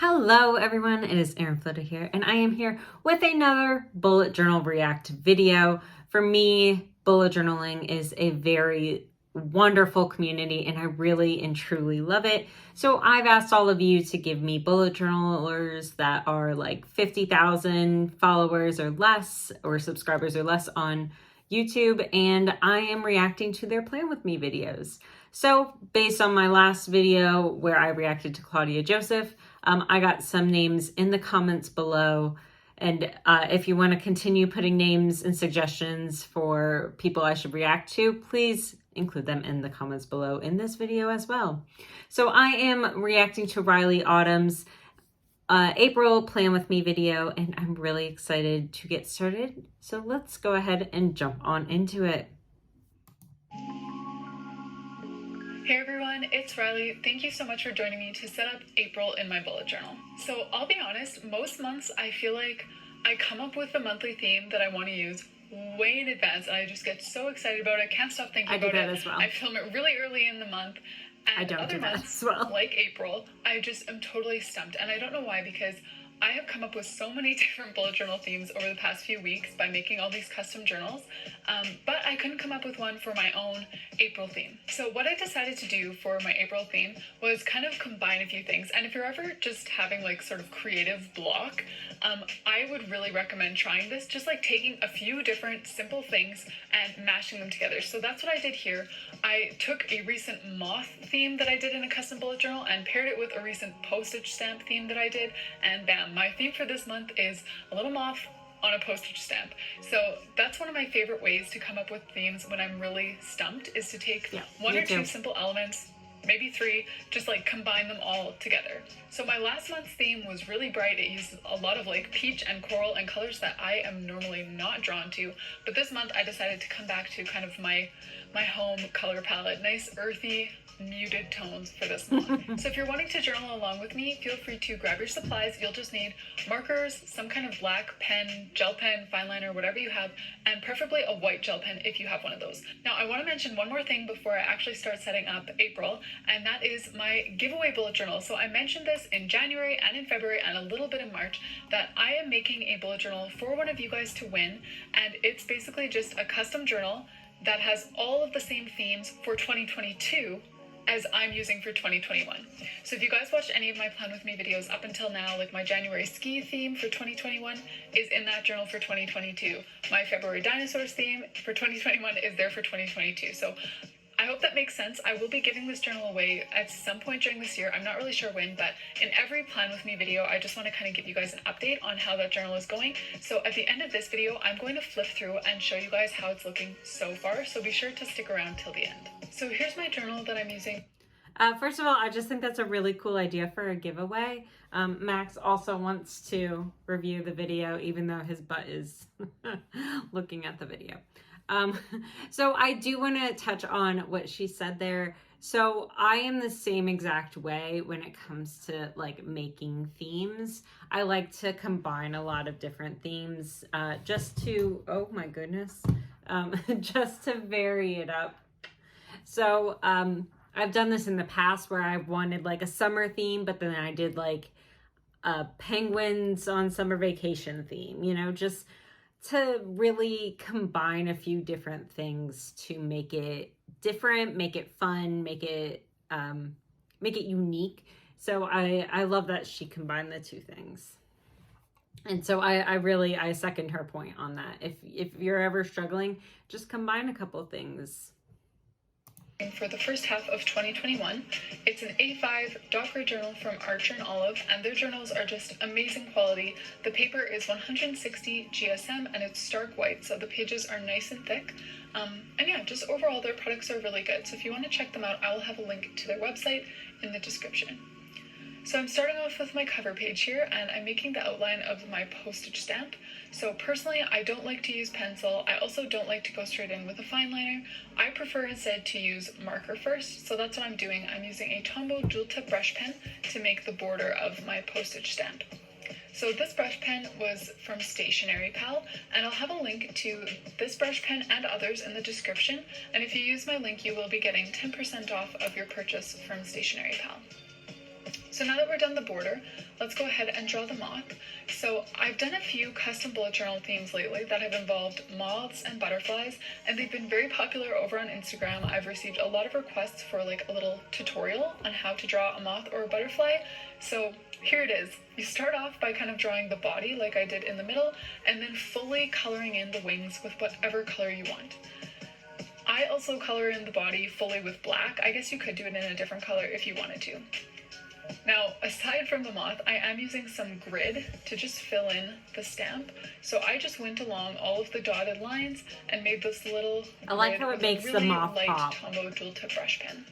Hello everyone, it is Erin Floto here, and I am here with another bullet journal react video. For me, bullet journaling is a very wonderful community and I really and truly love it. So I've asked all of you to give me bullet journalers that are like 50,000 followers or less, or subscribers or less on YouTube, and I am reacting to their Plan With Me videos. So based on my last video where I reacted to Claudia Joseph, I got some names in the comments below, and if you want to continue putting names and suggestions for people I should react to, please include them in the comments below in this video as well. So I am reacting to Rylee Autumn's April Plan With Me video, and I'm really excited to get started. So let's go ahead and jump on into it. Hey everyone, it's Rylee. Thank you so much for joining me to set up April in my bullet journal. So I'll be honest, most months I feel like I come up with a monthly theme that I want to use way in advance, and I just get so excited about it. I can't stop thinking about it. I do that as well. I film it really early in the month. And I don't other do that months, as well. like April, I just am totally stumped. And I don't know why, because I have come up with so many different bullet journal themes over the past few weeks by making all these custom journals, but I couldn't come up with one for my own April theme. So what I decided to do for my April theme was kind of combine a few things. And if you're ever just having like sort of creative block, I would really recommend trying this, just like taking a few different simple things and mashing them together. So that's what I did here. I took a recent moth theme that I did in a custom bullet journal and paired it with a recent postage stamp theme that I did, and bam, my theme for this month is a little moth on a postage stamp. So that's one of my favorite ways to come up with themes when I'm really stumped, is to take one or two simple elements, maybe three, just like combine them all together. So my last month's theme was really bright. It used a lot of like peach and coral and colors that I am normally not drawn to, but this month I decided to come back to kind of my home color palette, nice earthy muted tones for this month. So if you're wanting to journal along with me, feel free to grab your supplies. You'll just need markers, some kind of black pen, gel pen, fine liner, whatever you have, and preferably a white gel pen if you have one of those. Now I want to mention one more thing before I actually start setting up April, and that is my giveaway bullet journal. So I mentioned this in January and in February and a little bit in March, that I am making a bullet journal for one of you guys to win, and it's basically just a custom journal that has all of the same themes for 2022 as I'm using for 2021. So if you guys watched any of my Plan With Me videos up until now, like my January ski theme for 2021 is in that journal for 2022. My February dinosaurs theme for 2021 is there for 2022. So I hope that makes sense. I will be giving this journal away at some point during this year. I'm not really sure when, but in every Plan With Me video, I just want to kind of give you guys an update on how that journal is going. So at the end of this video, I'm going to flip through and show you guys how it's looking so far. So be sure to stick around till the end. So here's my journal that I'm using. First of all, I just think that's a really cool idea for a giveaway. Max also wants to review the video, even though his butt is looking at the video. So I do want to touch on what she said there. So I am the same exact way when it comes to like making themes. I like to combine a lot of different themes, just to, oh my goodness, just to vary it up. So, I've done this in the past where I wanted like a summer theme, but then I did like a penguins on summer vacation theme, you know, just to really combine a few different things to make it different, make it fun, make it unique. So I love that she combined the two things. And so I second her point on that. If you're ever struggling, just combine a couple of things. For the first half of 2021. It's an A5 dark gray journal from Archer and Olive, and their journals are just amazing quality. The paper is 160 GSM and it's stark white, so the pages are nice and thick. And yeah, just overall their products are really good. So if you want to check them out, I will have a link to their website in the description. So I'm starting off with my cover page here, and I'm making the outline of my postage stamp. So personally, I don't like to use pencil. I also don't like to go straight in with a fine liner. I prefer instead to use marker first. So that's what I'm doing. I'm using a Tombow dual tip brush pen to make the border of my postage stamp. So this brush pen was from Stationery Pal, and I'll have a link to this brush pen and others in the description. And if you use my link, you will be getting 10% off of your purchase from Stationery Pal. So now that we're done the border, let's go ahead and draw the moth. So I've done a few custom bullet journal themes lately that have involved moths and butterflies, and they've been very popular over on Instagram. I've received a lot of requests for like a little tutorial on how to draw a moth or a butterfly. So here it is. You start off by kind of drawing the body like I did in the middle, and then fully coloring in the wings with whatever color you want. I also color in the body fully with black. I guess you could do it in a different color if you wanted to. Now, aside from the moth, I am using some grid to just fill in the stamp. So I just went along all of the dotted lines and made this little I like how it makes the moth pop. Tombow dual tip brush pen.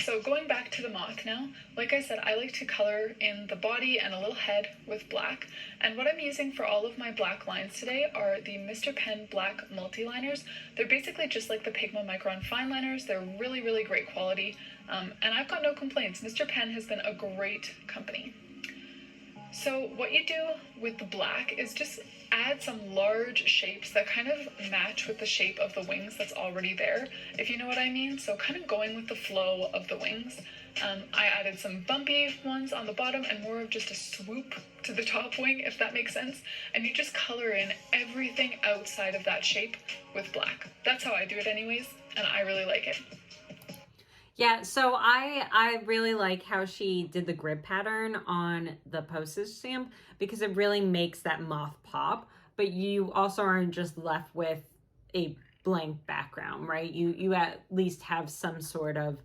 So going back to the moth now, like I said, I like to color in the body and a little head with black. And what I'm using for all of my black lines today are the Mr. Pen Black Multi-Liners. They're basically just like the Pigma Micron Fine Liners. They're really, really great quality. And I've got no complaints. Mr. Pen has been a great company. So what you do with the black is just add some large shapes that kind of match with the shape of the wings that's already there, if you know what I mean. So kind of going with the flow of the wings. I added some bumpy ones on the bottom and more of just a swoop to the top wing, if that makes sense. And you just color in everything outside of that shape with black. That's how I do it anyways, and I really like it. Yeah, so I really like how she did the grid pattern on the postage stamp because it really makes that moth pop, but you also aren't just left with a blank background, right? You at least have some sort of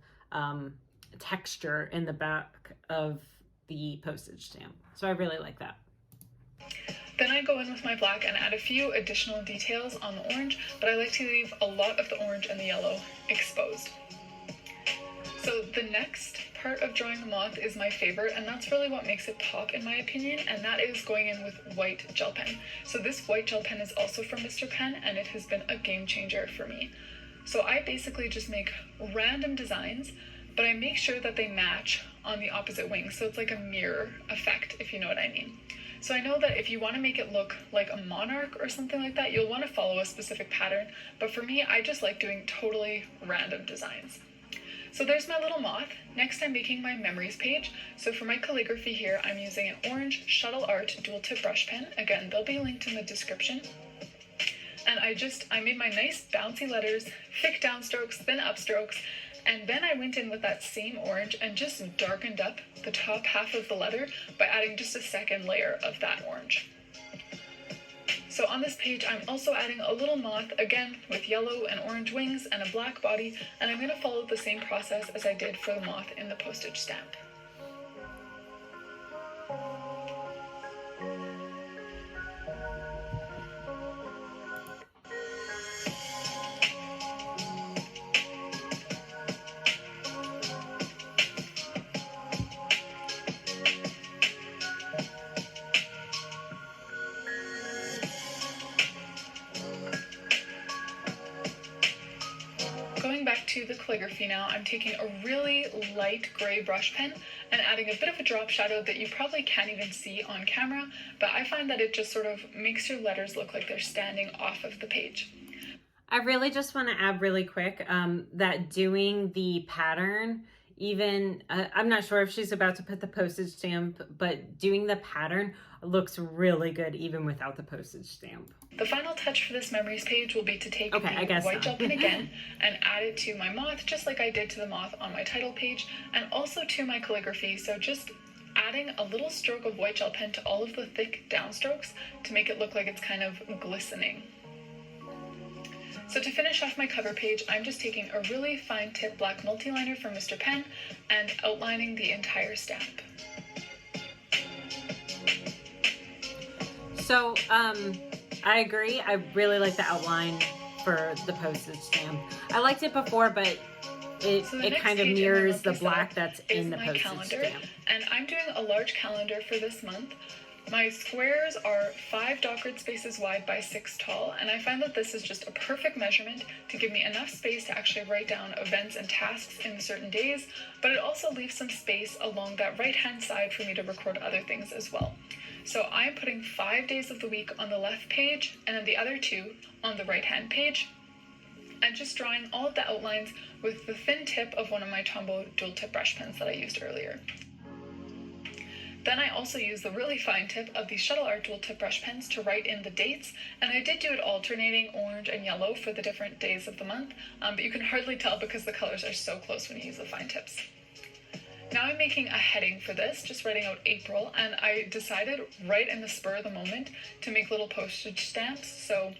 texture in the back of the postage stamp. So I really like that. Then I go in with my black and add a few additional details on the orange, but I like to leave a lot of the orange and the yellow exposed. So the next part of drawing the moth is my favorite, and that's really what makes it pop in my opinion, and that is going in with white gel pen. So this white gel pen is also from Mr. Pen, and it has been a game changer for me. So I basically just make random designs, but I make sure that they match on the opposite wing, so it's like a mirror effect, if you know what I mean. So I know that if you want to make it look like a monarch or something like that, you'll want to follow a specific pattern, but for me, I just like doing totally random designs. So there's my little moth. Next I'm making my memories page. So for my calligraphy here, I'm using an orange Shuttle Art dual tip brush pen. Again, they'll be linked in the description. And I made my nice bouncy letters, thick downstrokes, thin upstrokes, and then I went in with that same orange and just darkened up the top half of the letter by adding just a second layer of that orange. So on this page, I'm also adding a little moth, again, with yellow and orange wings and a black body, and I'm going to follow the same process as I did for the moth in the postage stamp. Going back to the calligraphy now, I'm taking a really light gray brush pen and adding a bit of a drop shadow that you probably can't even see on camera, but I find that it just sort of makes your letters look like they're standing off of the page. I really just want to add really quick that doing the pattern, even, I'm not sure if she's about to put the postage stamp, but doing the pattern looks really good even without the postage stamp. The final touch for this memories page will be to take the white gel pen again and add it to my moth, just like I did to the moth on my title page, and also to my calligraphy. So just adding a little stroke of white gel pen to all of the thick downstrokes to make it look like it's kind of glistening. So to finish off my cover page, I'm just taking a really fine tip black multi-liner from Mr. Pen and outlining the entire stamp. So, I agree. I really like the outline for the postage stamp. I liked it before, but it kind of mirrors the black that's in the postage stamp. And I'm doing a large calendar for this month. My squares are 5 dot grid spaces wide by 6 tall, and I find that this is just a perfect measurement to give me enough space to actually write down events and tasks in certain days, but it also leaves some space along that right-hand side for me to record other things as well. So I'm putting 5 days of the week on the left page, and then the other 2 on the right-hand page. and just drawing all of the outlines with the thin tip of one of my Tombow dual tip brush pens that I used earlier. Then I also used the really fine tip of the Shuttle Art dual tip brush pens to write in the dates, and I did do it alternating orange and yellow for the different days of the month, but you can hardly tell because the colors are so close when you use the fine tips. Now I'm making a heading for this, just writing out April, and I decided right in the spur of the moment to make little postage stamps. So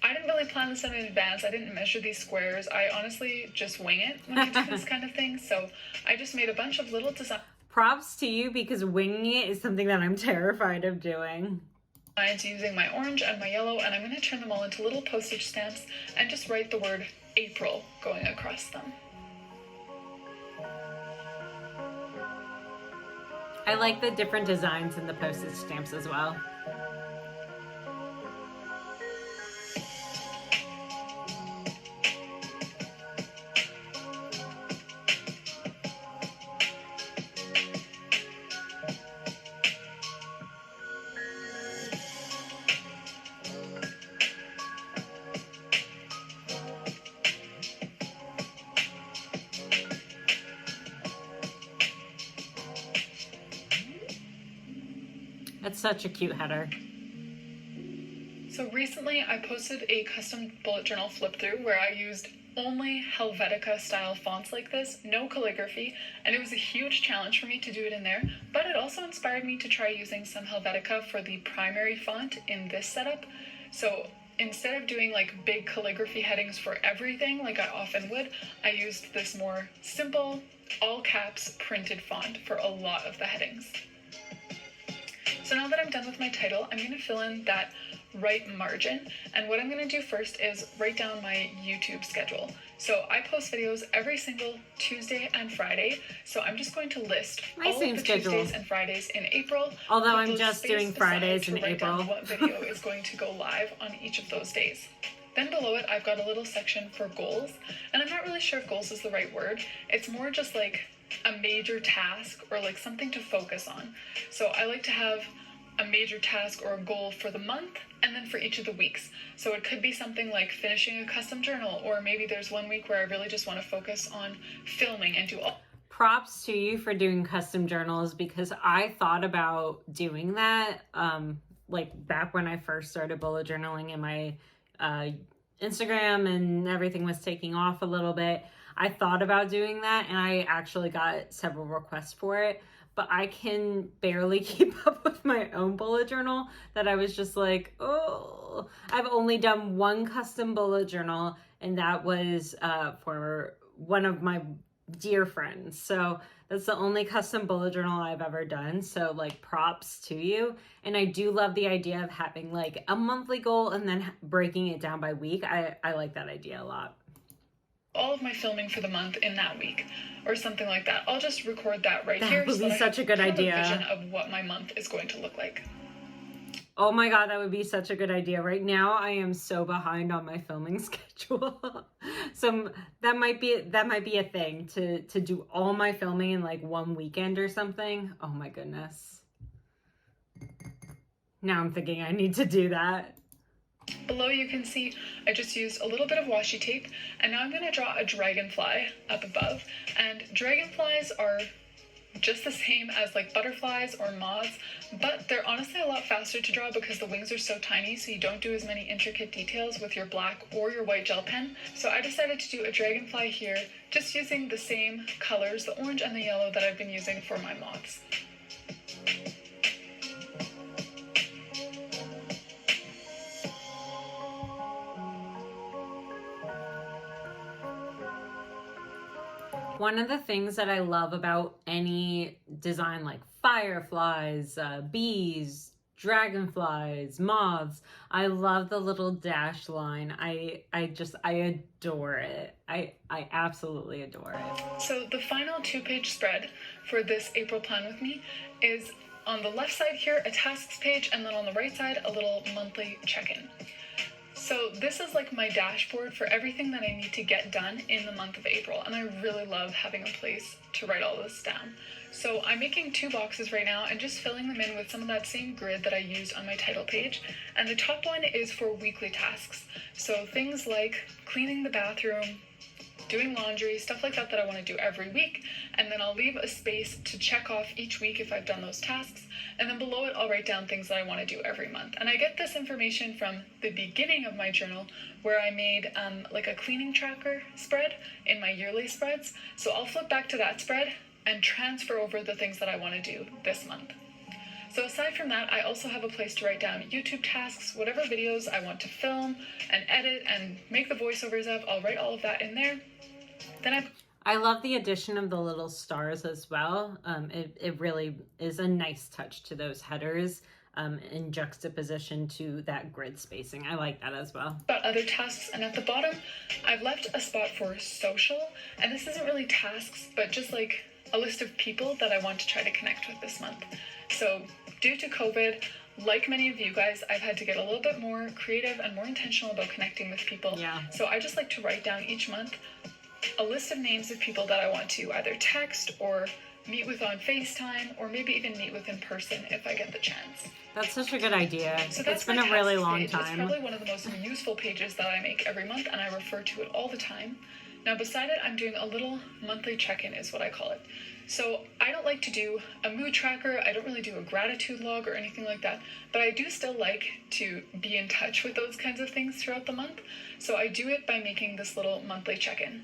I didn't really plan this in advance. I didn't measure these squares. I honestly just wing it when I do this kind of thing. So I just made a bunch of little designs. Props to you, because winging it is something that I'm terrified of doing. Using my orange and my yellow, and I'm going to turn them all into little postage stamps and just write the word April going across them. I like the different designs in the postage stamps as well. That's such a cute header. So recently I posted a custom bullet journal flip through where I used only Helvetica style fonts like this, no calligraphy, and it was a huge challenge for me to do it in there, but it also inspired me to try using some Helvetica for the primary font in this setup. So instead of doing like big calligraphy headings for everything like I often would, I used this more simple, all caps printed font for a lot of the headings. So now that I'm done with my title, I'm going to fill in that right margin, and what I'm going to do first is write down my YouTube schedule. So I post videos every single Tuesday and Friday, so I'm just going to list all of the Tuesdays and Fridays in April. Although I'm just doing Fridays in April. What video is going to go live on each of those days. Then below it, I've got a little section for goals, and I'm not really sure if goals is the right word. It's more just like a major task or like something to focus on. So I like to have a major task or a goal for the month and then for each of the weeks. So it could be something like finishing a custom journal, or maybe there's one week where I really just want to focus on filming and do all. Props to you for doing custom journals, because I thought about doing that like back when I first started bullet journaling and my Instagram and everything was taking off a little bit. I thought about doing that, and I actually got several requests for it, but I can barely keep up with my own bullet journal that I was just like, oh, I've only done one custom bullet journal, and that was for one of my dear friends. So that's the only custom bullet journal I've ever done. So like props to you. And I do love the idea of having like a monthly goal and then breaking it down by week. I like that idea a lot. All of my filming for the month in that week or something like that. I'll just record that right here. That would be such a good idea. A vision of what my month is going to look like. Oh my God, that would be such a good idea. Right now, I am so behind on my filming schedule. So that might be a thing to do all my filming in like one weekend or something. Oh my goodness. Now I'm thinking I need to do that. Below you can see I just used a little bit of washi tape, and now I'm going to draw a dragonfly up above. And dragonflies are just the same as like butterflies or moths, but they're honestly a lot faster to draw because the wings are so tiny, so you don't do as many intricate details with your black or your white gel pen. So I decided to do a dragonfly here, just using the same colors, the orange and the yellow that I've been using for my moths. One of the things that I love about any design like fireflies, bees, dragonflies, moths, I love the little dash line. I adore it. I absolutely adore it. So the final 2-page spread for this April plan with me is on the left side here, a tasks page, and then on the right side, a little monthly check-in. So this is like my dashboard for everything that I need to get done in the month of April, and I really love having a place to write all this down. So I'm making 2 boxes right now and just filling them in with some of that same grid that I used on my title page. And the top one is for weekly tasks. So things like cleaning the bathroom, doing laundry, stuff like that I want to do every week. And then I'll leave a space to check off each week if I've done those tasks. And then below it, I'll write down things that I want to do every month. And I get this information from the beginning of my journal, where I made like a cleaning tracker spread in my yearly spreads. So I'll flip back to that spread and transfer over the things that I want to do this month. So aside from that, I also have a place to write down YouTube tasks, whatever videos I want to film and edit and make the voiceovers of, I'll write all of that in there. Then I love the addition of the little stars as well. It really is a nice touch to those headers in juxtaposition to that grid spacing. I like that as well. About other tasks, and at the bottom, I've left a spot for social, and this isn't really tasks, but just like a list of people that I want to try to connect with this month. So due to COVID, like many of you guys, I've had to get a little bit more creative and more intentional about connecting with people. Yeah. So I just like to write down each month a list of names of people that I want to either text or meet with on FaceTime, or maybe even meet with in person if I get the chance. That's such a good idea. So that's it's been a really long page. time. It's probably one of the most useful pages that I make every month, and I refer to it all the time. Now beside it, I'm doing a little monthly check-in is what I call it. So I don't like to do a mood tracker. I don't really do a gratitude log or anything like that, but I do still like to be in touch with those kinds of things throughout the month. So I do it by making this little monthly check-in.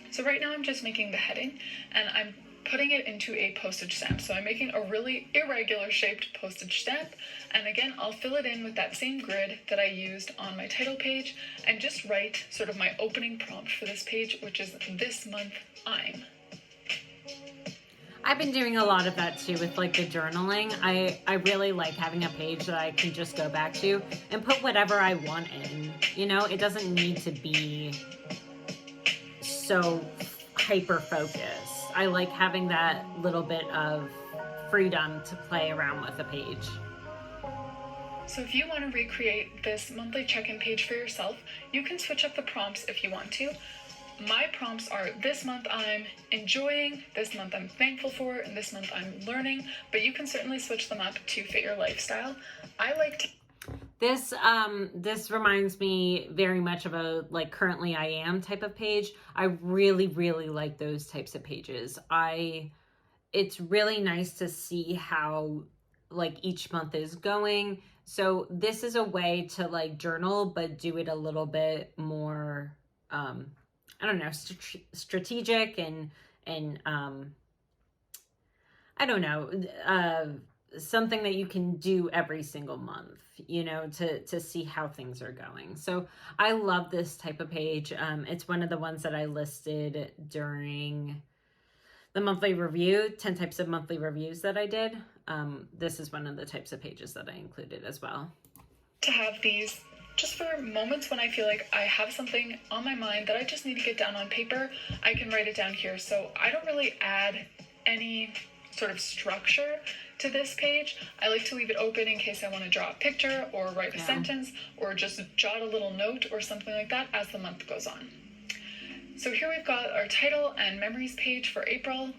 So right now I'm just making the heading, and I'm putting it into a postage stamp. So I'm making a really irregular shaped postage stamp, and again I'll fill it in with that same grid that I used on my title page and just write sort of my opening prompt for this page, which is "This month I'm." I've been doing a lot of that too with like the journaling. I really like having a page that I can just go back to and put whatever I want in. You know, it doesn't need to be so hyper focused. I like having that little bit of freedom to play around with a page. So if you want to recreate this monthly check-in page for yourself, you can switch up the prompts if you want to. My prompts are "This month I'm enjoying," "This month I'm thankful for," and "This month I'm learning," but you can certainly switch them up to fit your lifestyle. I like to This reminds me very much of a like currently I am type of page. I really, really like those types of pages. It's really nice to see how like each month is going. So this is a way to like journal, but do it a little bit more, I don't know, strategic and I don't know, something that you can do every single month, you know, to see how things are going. So I love this type of page. It's one of the ones that I listed during the monthly review, 10 types of monthly reviews that I did. This is one of the types of pages that I included as well. To have these just for moments when I feel like I have something on my mind that I just need to get down on paper, I can write it down here. So I don't really add any sort of structure to this page. I like to leave it open in case I want to draw a picture or write a sentence or just jot a little note or something like that as the month goes on. So here we've got our title and memories page for April,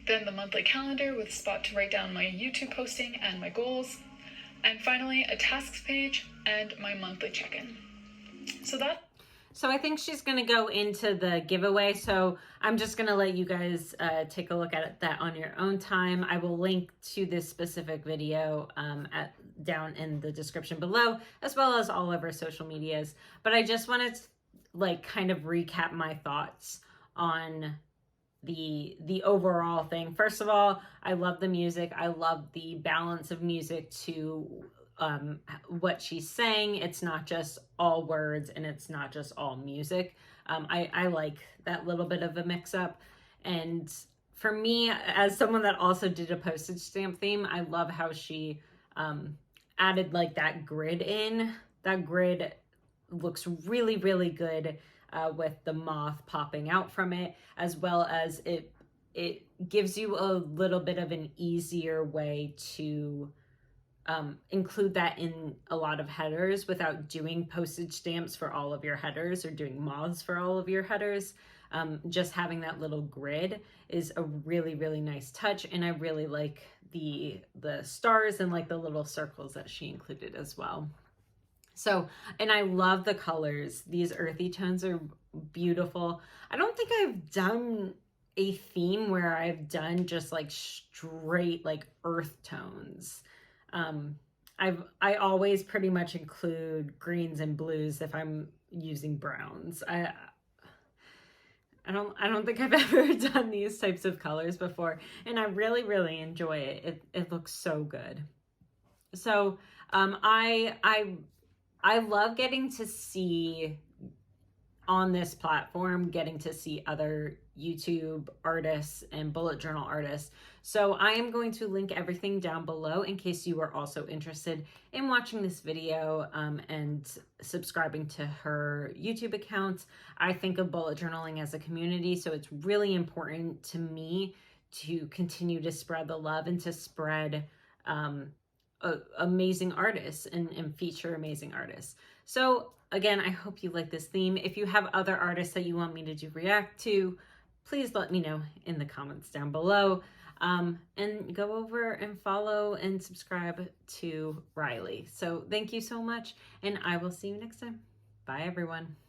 then the monthly calendar with a spot to write down my YouTube posting and my goals, and finally a tasks page and my monthly check-in. So I think she's going to go into the giveaway. So I'm just going to let you guys take a look at that on your own time. I will link to this specific video down in the description below, as well as all of our social medias. But I just wanted to like kind of recap my thoughts on the overall thing. First of all, I love the music. I love the balance of music to what she's saying. It's not just all words and it's not just all music. I like that little bit of a mix up. And for me, as someone that also did a postage stamp theme, I love how she added like that grid in. That grid looks really, really good with the moth popping out from it, as well as it gives you a little bit of an easier way to include that in a lot of headers without doing postage stamps for all of your headers or doing moths for all of your headers. Just having that little grid is a really, really nice touch. And I really like the stars and like the little circles that she included as well. So, and I love the colors. These earthy tones are beautiful. I don't think I've done a theme where I've done just like straight like earth tones. I always pretty much include greens and blues if I'm using browns. I don't think I've ever done these types of colors before, and I really, really enjoy it. It looks so good. So I love getting to see on this platform, getting to see other YouTube artists and bullet journal artists. So I am going to link everything down below in case you are also interested in watching this video and subscribing to her YouTube account. I think of bullet journaling as a community, so it's really important to me to continue to spread the love and to spread amazing artists and feature amazing artists. So again, I hope you like this theme. If you have other artists that you want me to do react to, please let me know in the comments down below. And go over and follow and subscribe to Rylee. So thank you so much, and I will see you next time. Bye, everyone.